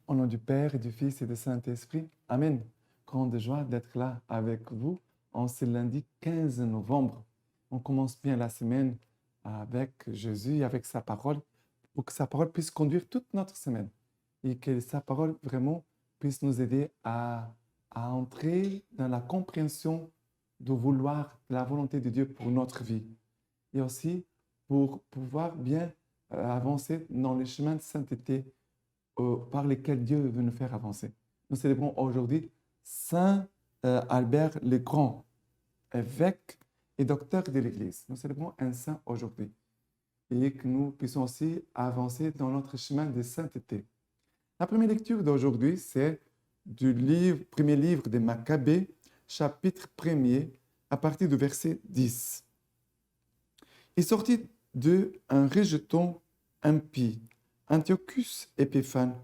Au nom du Père et du Fils et du Saint-Esprit. Amen. Grande joie d'être là avec vous en ce lundi 15 novembre. On commence bien la semaine avec Jésus et avec sa parole pour que sa parole puisse conduire toute notre semaine et que sa parole vraiment puisse nous aider à entrer dans la compréhension du vouloir, de la volonté de Dieu pour notre vie et aussi pour pouvoir bien avancer dans les chemins de sainteté par lesquels Dieu veut nous faire avancer. Nous célébrons aujourd'hui Saint Albert le Grand, évêque et docteur de l'Église. Nous célébrons un saint aujourd'hui et que nous puissions aussi avancer dans notre chemin de sainteté. La première lecture d'aujourd'hui, c'est du premier livre de Maccabées, chapitre 1er, à partir du verset 10. Il sortit d'eux un rejeton impie, Antiochus Épiphane,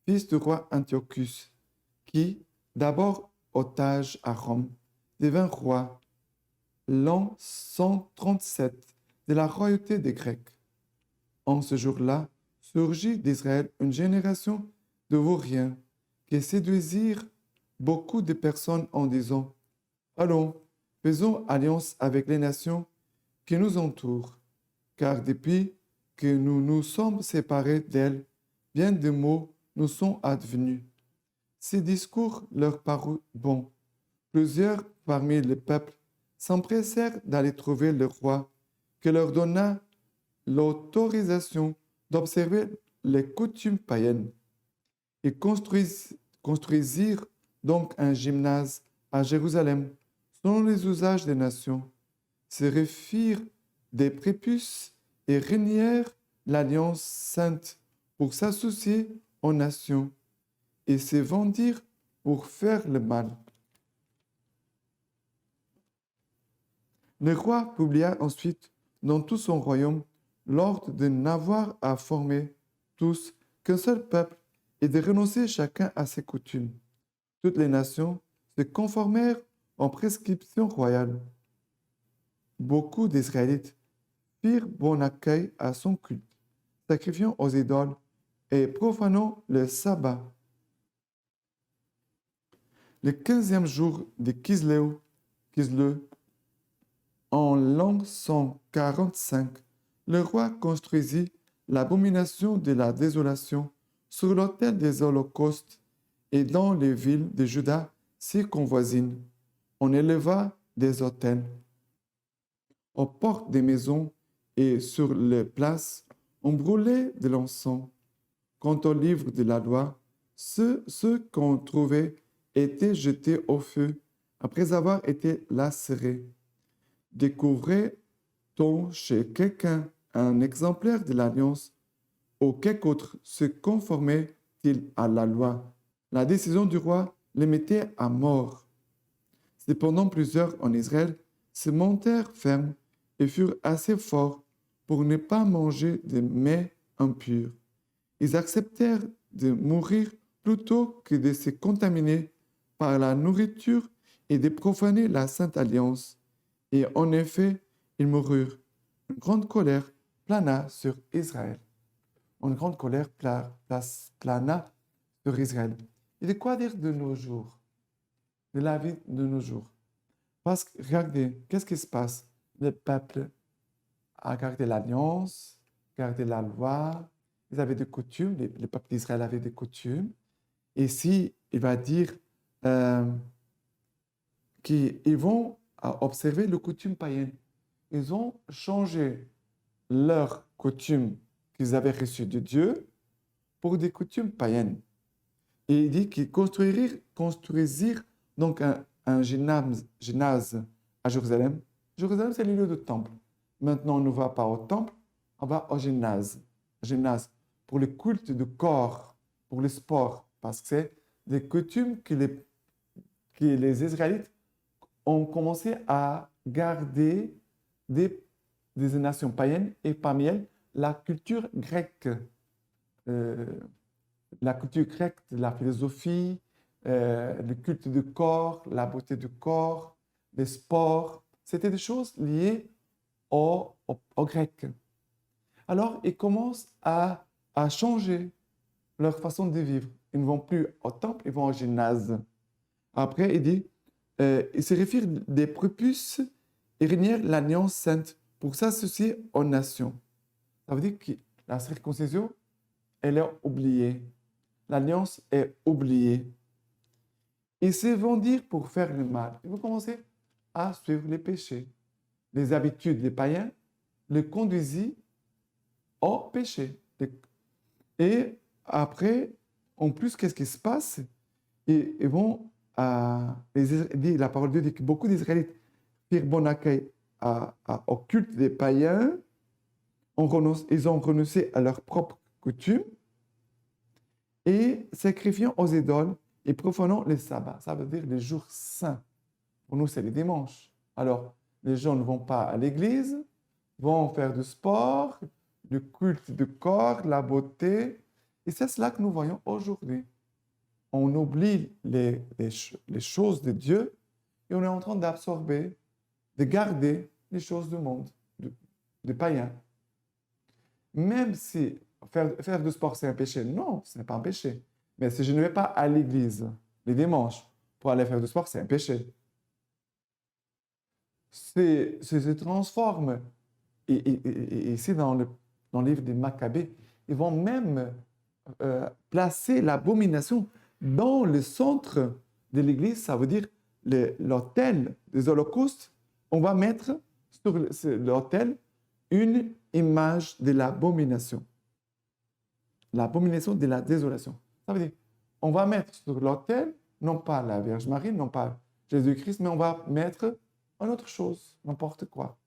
fils du roi Antiochus, qui, d'abord otage à Rome, devint roi l'an 137 de la royauté des Grecs. En ce jour-là, surgit d'Israël une génération de vauriens qui séduisirent beaucoup de personnes en disant « Allons, faisons alliance avec les nations qui nous entourent, car depuis que nous nous sommes séparés d'elles, bien de maux nous sont advenus. » Ces discours leur parurent bons. Plusieurs parmi le peuple s'empressèrent d'aller trouver le roi, qui leur donna l'autorisation d'observer les coutumes païennes. Ils construisirent donc un gymnase à Jérusalem, selon les usages des nations, se refirent des prépuces et renièrent l'alliance sainte pour s'associer aux nations et se vendirent pour faire le mal. Le roi publia ensuite dans tout son royaume l'ordre de n'avoir à former tous qu'un seul peuple et de renoncer chacun à ses coutumes. Toutes les nations se conformèrent aux prescriptions royales. Beaucoup d'Israélites firent bon accueil à son culte, sacrifiant aux idoles et profanant le sabbat. Le 15e jour de Kisleu, en l'an 145, le roi construisit l'abomination de la désolation sur l'autel des holocaustes et dans les villes de Juda circonvoisines. On éleva des autels. Aux portes des maisons et sur les places, on brûlait de l'encens. Quant au livre de la loi, ceux qu'on trouvait étaient jetés au feu après avoir été lacérés. Découvrait-on chez quelqu'un un exemplaire de l'Alliance ou quelque autre se conformait-il à la loi? La décision du roi les mettait à mort. Cependant, plusieurs en Israël se montèrent fermes et furent assez forts pour ne pas manger de mets impurs. Ils acceptèrent de mourir plutôt que de se contaminer par la nourriture et de profaner la Sainte Alliance. Et en effet, ils moururent. Une grande colère plana sur Israël. Une grande colère plana sur Israël. Et de quoi dire de nos jours? De la vie de nos jours. Parce que, regardez, qu'est-ce qui se passe? Le peuple a gardé l'alliance, gardé la loi, ils avaient des coutumes, le peuple d'Israël avait des coutumes. Et si il va dire qu'ils vont observer les coutumes païennes, ils ont changé leurs coutumes qu'ils avaient reçues de Dieu pour des coutumes païennes. Et il dit qu'ils construisirent donc un gymnase à Jérusalem. Jérusalem, c'est le lieu du temple. Maintenant, on ne va pas au temple, on va au gymnase. Gymnase pour le culte du corps, pour le sport, parce que c'est des coutumes que les Israélites ont commencé à garder des nations païennes et parmi elles, la culture grecque. La culture grecque, la philosophie, le culte du corps, la beauté du corps, les sports, c'était des choses liées aux Grecs. Alors, ils commencent à changer leur façon de vivre. Ils ne vont plus au temple, ils vont au gymnase. Après, il dit, il se réfère des prépuces et réunir l'alliance sainte pour s'associer aux nations. Ça veut dire que la circoncision, elle est oubliée. L'alliance est oubliée. Ils se vont dire pour faire le mal. Ils vont commencer à suivre les péchés. Les habitudes des païens les conduisit au péché. Et après, en plus, qu'est-ce qui se passe? Ils vont, la parole de Dieu dit que beaucoup d'Israélites firent bon accueil au culte des païens. Ils ont renoncé à leurs propres coutumes et sacrifiant aux idoles et profanant les sabbats. Ça veut dire les jours saints. Pour nous, c'est les dimanches. Alors, les gens ne vont pas à l'église, vont faire du sport, du culte du corps, la beauté. Et c'est cela que nous voyons aujourd'hui. On oublie les choses de Dieu et on est en train d'absorber, de garder les choses du monde, du païen. Même si faire du sport, c'est un péché, non, ce n'est pas un péché. Mais si je ne vais pas à l'église les dimanches pour aller faire du sport, c'est un péché. Se transforme. Et ici, dans le livre des Maccabées, ils vont même placer l'abomination dans le centre de l'église. Ça veut dire l'autel des holocaustes. On va mettre sur l'autel une image de l'abomination. L'abomination de la désolation. Ça veut dire, on va mettre sur l'autel, non pas la Vierge Marie, non pas Jésus-Christ, mais on va mettre une autre chose, n'importe quoi.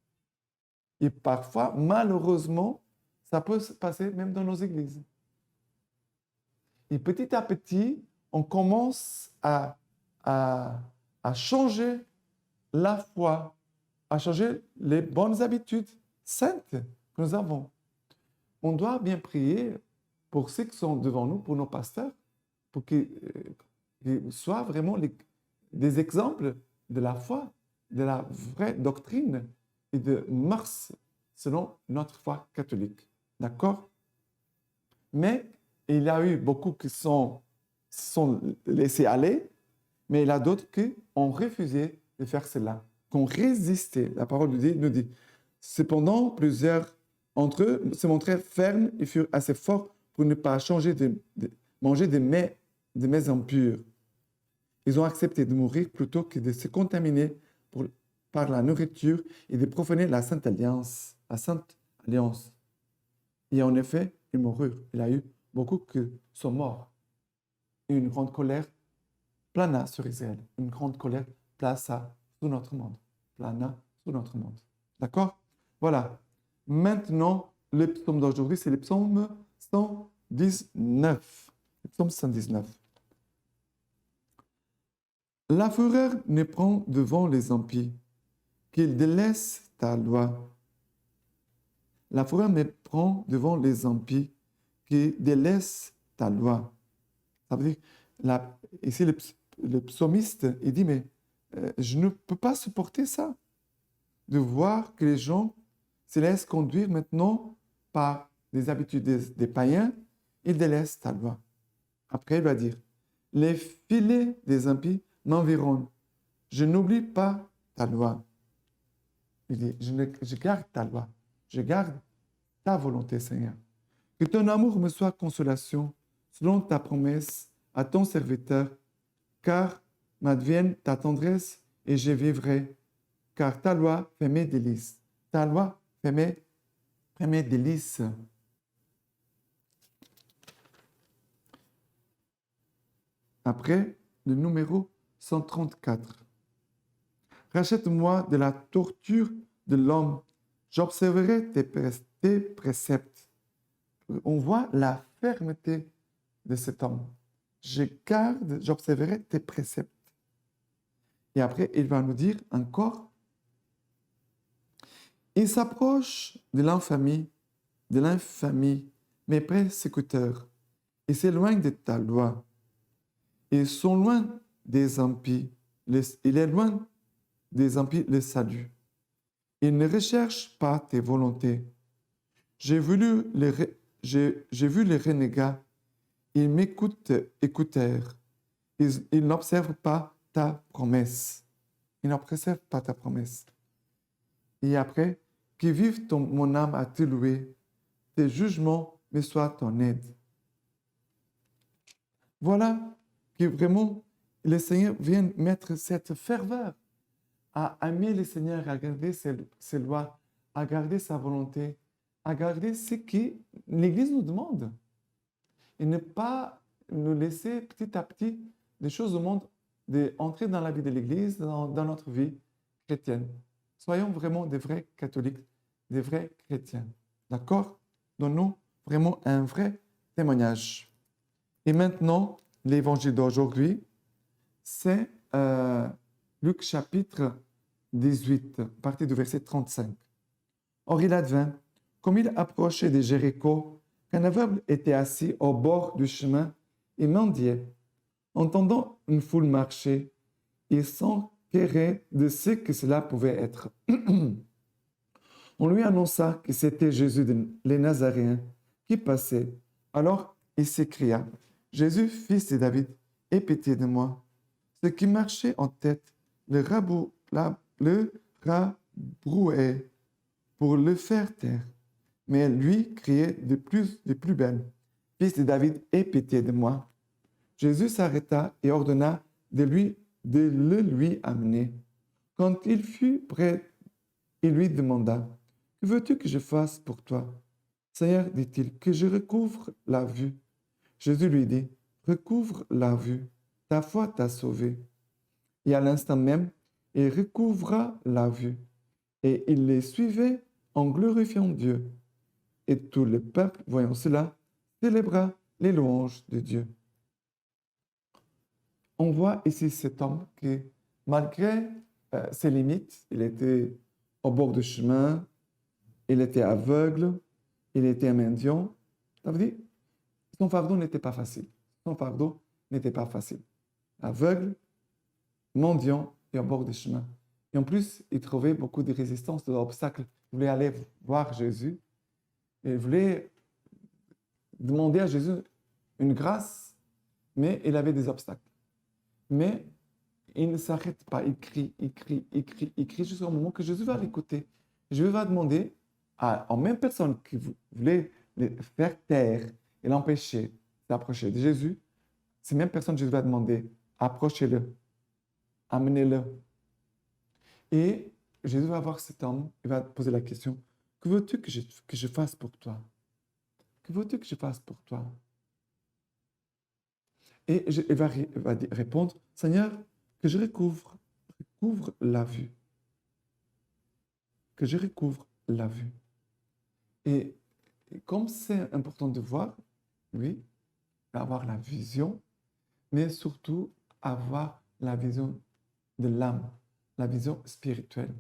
Et parfois, malheureusement, ça peut se passer même dans nos églises. Et petit à petit, on commence à changer la foi, à changer les bonnes habitudes saintes que nous avons. On doit bien prier pour ceux qui sont devant nous, pour nos pasteurs, pour qu'ils soient vraiment des exemples de la foi, de la vraie doctrine et de mœurs selon notre foi catholique. D'accord? Mais il y a eu beaucoup qui se sont laissés aller, mais il y a d'autres qui ont refusé de faire cela, qui ont résisté. La parole de Dieu nous dit, cependant, plusieurs entre eux se montrèrent fermes et furent assez forts pour ne pas manger des mets impurs. Ils ont accepté de mourir plutôt que de se contaminer par la nourriture et de profaner la Sainte Alliance. Et en effet, ils moururent. Il y a eu beaucoup qui sont morts. Et une grande colère plana sur Israël. Une grande colère plana sur notre monde. D'accord? Voilà. Maintenant, le psaume d'aujourd'hui, c'est le psaume 119. Le psaume 119. La fureur ne prend devant les impies, qu'ils délaissent ta loi. La fureur me prend devant les impies, qu'ils délaissent ta loi. Ça veut dire, ici le psalmiste, il dit, mais je ne peux pas supporter ça, de voir que les gens se laissent conduire maintenant par des habitudes des païens, ils délaissent ta loi. Après, il va dire, les filets des impies m'environnent. Je n'oublie pas ta loi. Il dit, je garde ta loi. Je garde ta volonté, Seigneur. Que ton amour me soit consolation selon ta promesse à ton serviteur, car m'advienne ta tendresse et je vivrai, car ta loi fait mes délices. Ta loi fait mes délices. Après, le numéro 134. Rachète-moi de la torture de l'homme. J'observerai tes préceptes. On voit la fermeté de cet homme. J'observerai tes préceptes. Et après, il va nous dire encore, il s'approche de l'infamie, mes persécuteurs, et s'éloigne de ta loi. Ils sont loin des impies. Il est loin des impies le salut. Ils ne recherchent pas tes volontés. J'ai vu les renégats. Ils écoutèrent. Ils n'observent pas ta promesse. Ils n'observent pas ta promesse. Et après, que vive mon âme à te louer. Tes jugements me soient ton aide. Voilà que vraiment le Seigneur vient mettre cette ferveur à aimer le Seigneur, à garder ses lois, à garder sa volonté, à garder ce que l'Église nous demande. Et ne pas nous laisser petit à petit des choses au monde, d'entrer dans la vie de l'Église, dans notre vie chrétienne. Soyons vraiment des vrais catholiques, des vrais chrétiens. D'accord? Donnons vraiment un vrai témoignage. Et maintenant, l'évangile d'aujourd'hui, c'est Luc chapitre 18, partie du verset 35. Or, il advint, comme il approchait de Jéricho, qu'un aveugle était assis au bord du chemin et mendiait. Entendant une foule marcher, il s'enquérait de ce que cela pouvait être. On lui annonça que c'était Jésus les Nazaréens qui passait. Alors il s'écria, « Jésus, fils de David, aie pitié de moi. » Ce qui marchait en tête le rabrouait pour le faire taire. Mais lui criait de plus belle, « Fils de David, aie pitié de moi. » Jésus s'arrêta et ordonna de le lui amener. Quand il fut prêt, il lui demanda, « Que veux-tu que je fasse pour toi? » « Seigneur, dit-il, que je recouvre la vue. » Jésus lui dit, « Recouvre la vue, ta foi t'a sauvé. » Et à l'instant même, il recouvra la vue. Et il les suivait en glorifiant Dieu. Et tout le peuple, voyant cela, célébra les louanges de Dieu. On voit ici cet homme qui, malgré ses limites, il était au bord du chemin, il était aveugle, il était un mendiant. Ça veut dire, son fardeau n'était pas facile. Son fardeau n'était pas facile. Aveugle, mendiant et au bord du chemin. Et en plus, il trouvait beaucoup de résistance, d'obstacles. Il voulait aller voir Jésus. Il voulait demander à Jésus une grâce, mais il avait des obstacles. Mais il ne s'arrête pas, il crie jusqu'au moment que Jésus va l'écouter. Jésus va demander en même personne qui voulait le faire taire et l'empêcher d'approcher de Jésus, ces mêmes personnes, Jésus va demander, approchez-le, amenez-le. Et Jésus va voir cet homme, il va poser la question, que veux-tu que je fasse pour toi? Que veux-tu que je fasse pour toi? Et il va répondre, Seigneur, que je recouvre la vue. Que je recouvre la vue. Et comme c'est important de voir, oui, avoir la vision, mais surtout avoir la vision de l'âme, la vision spirituelle.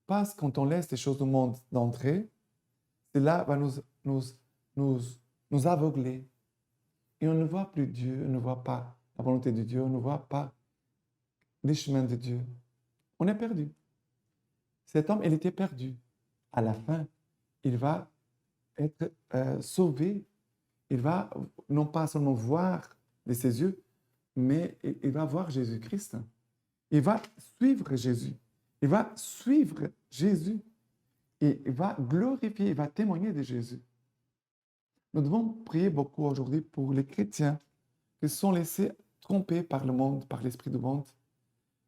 Parce que quand on laisse les choses du monde d'entrer, cela va nous aveugler. Et on ne voit plus Dieu, on ne voit pas la volonté de Dieu, on ne voit pas les chemins de Dieu. On est perdu. Cet homme, il était perdu. À la fin, il va être sauvé. Il va non pas seulement voir de ses yeux, mais il va voir Jésus-Christ. Il va suivre Jésus. Il va suivre Jésus. Et il va glorifier, il va témoigner de Jésus. Nous devons prier beaucoup aujourd'hui pour les chrétiens qui se sont laissés tromper par le monde, par l'esprit du monde,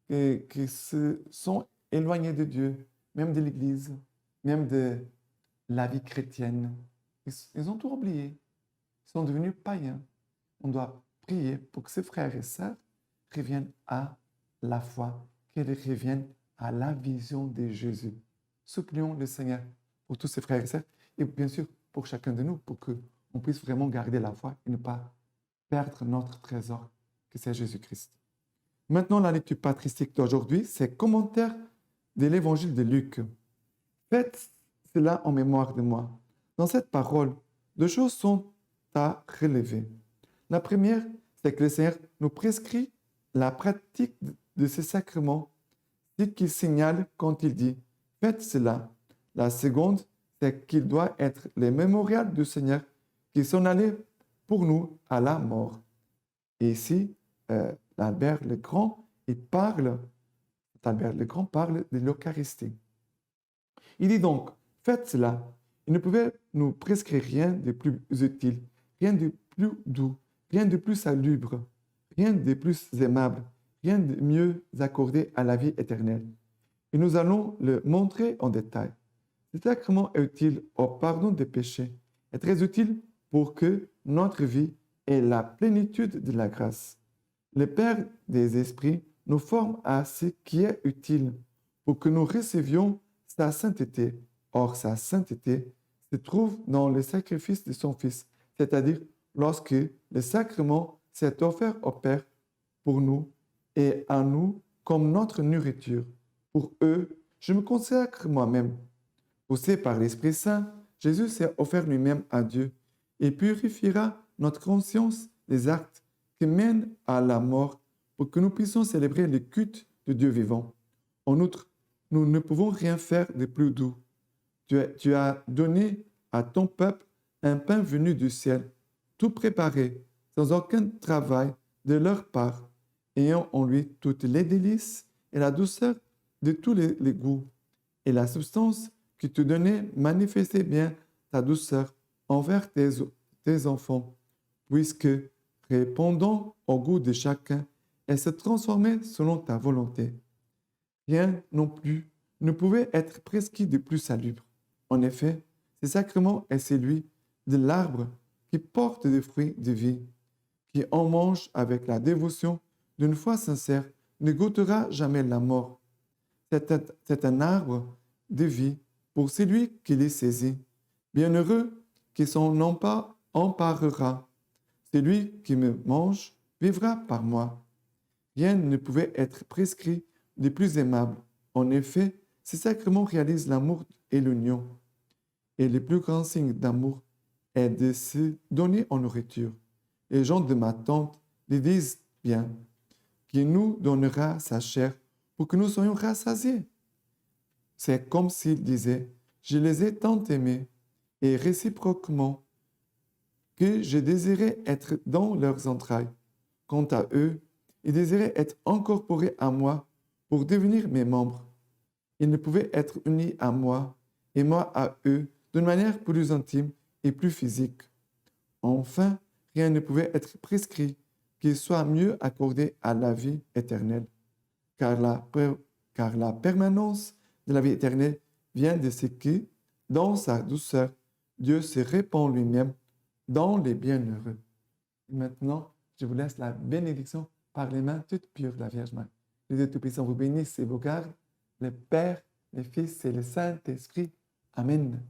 et qui se sont éloignés de Dieu, même de l'Église, même de la vie chrétienne. Ils ont tout oublié. Ils sont devenus païens. On doit prier pour que ces frères et sœurs reviennent à la foi, qu'ils reviennent à la vision de Jésus. Supplions le Seigneur pour tous ces frères et sœurs et bien sûr pour chacun de nous, pour qu'on puisse vraiment garder la foi et ne pas perdre notre trésor, que c'est Jésus-Christ. Maintenant, la lecture patristique d'aujourd'hui, c'est commentaire de l'évangile de Luc. Faites cela en mémoire de moi. Dans cette parole, deux choses sont à relever. La première, c'est que le Seigneur nous prescrit la pratique de ces sacrements, ce qu'il signale quand il dit « faites cela ». La seconde, c'est qu'il doit être le mémorial du Seigneur qui s'en allait pour nous à la mort. Et ici, Albert le Grand, Albert le Grand parle de l'Eucharistie. Il dit donc, faites cela. Il ne pouvait nous prescrire rien de plus utile, rien de plus doux, rien de plus salubre, rien de plus aimable, rien de mieux accordé à la vie éternelle. Et nous allons le montrer en détail. Ce sacrement est utile au pardon des péchés, est très utile pour que notre vie ait la plénitude de la grâce. Le Père des esprits nous forme à ce qui est utile pour que nous recevions sa sainteté. Or, sa sainteté se trouve dans le sacrifice de son Fils, c'est-à-dire lorsque le sacrement s'est offert au Père pour nous et à nous comme notre nourriture. Pour eux, je me consacre moi-même. Poussé par l'Esprit Saint, Jésus s'est offert lui-même à Dieu et purifiera notre conscience des actes qui mènent à la mort pour que nous puissions célébrer le culte de Dieu vivant. En outre, nous ne pouvons rien faire de plus doux. Tu as donné à ton peuple un pain venu du ciel, tout préparé, sans aucun travail de leur part, ayant en lui toutes les délices et la douceur de tous les goûts. Et la substance qui te donnait manifestait bien ta douceur envers tes enfants, puisque, répondant au goût de chacun, elle se transformait selon ta volonté. Rien non plus ne pouvait être prescrit de plus salubre. En effet, ce sacrement est celui de l'arbre qui porte des fruits de vie, qui en mange avec la dévotion d'une foi sincère, ne goûtera jamais la mort. C'est un arbre de vie pour celui qui les saisit. Bienheureux qui s'en emparera. Celui qui me mange vivra par moi. Rien ne pouvait être prescrit de plus aimable. En effet, ce sacrement réalise l'amour et l'union. Et le plus grand signe d'amour est de se donner en nourriture. Les gens de ma tante le disent bien, qui nous donnera sa chair pour que nous soyons rassasiés. C'est comme s'il disait, je les ai tant aimés, et réciproquement, que je désirais être dans leurs entrailles. Quant à eux, ils désiraient être incorporés à moi pour devenir mes membres. Ils ne pouvaient être unis à moi et moi à eux d'une manière plus intime et plus physique. Enfin, rien ne pouvait être prescrit qui soit mieux accordé à la vie éternelle, car la permanence de la vie éternelle vient de ce que, dans sa douceur, Dieu se répand lui-même dans les bienheureux. Maintenant, je vous laisse la bénédiction par les mains toutes pures de la Vierge Marie. Le Dieu Tout-Puissant vous bénisse et vous garde, le Père, le Fils et le Saint-Esprit. Amen.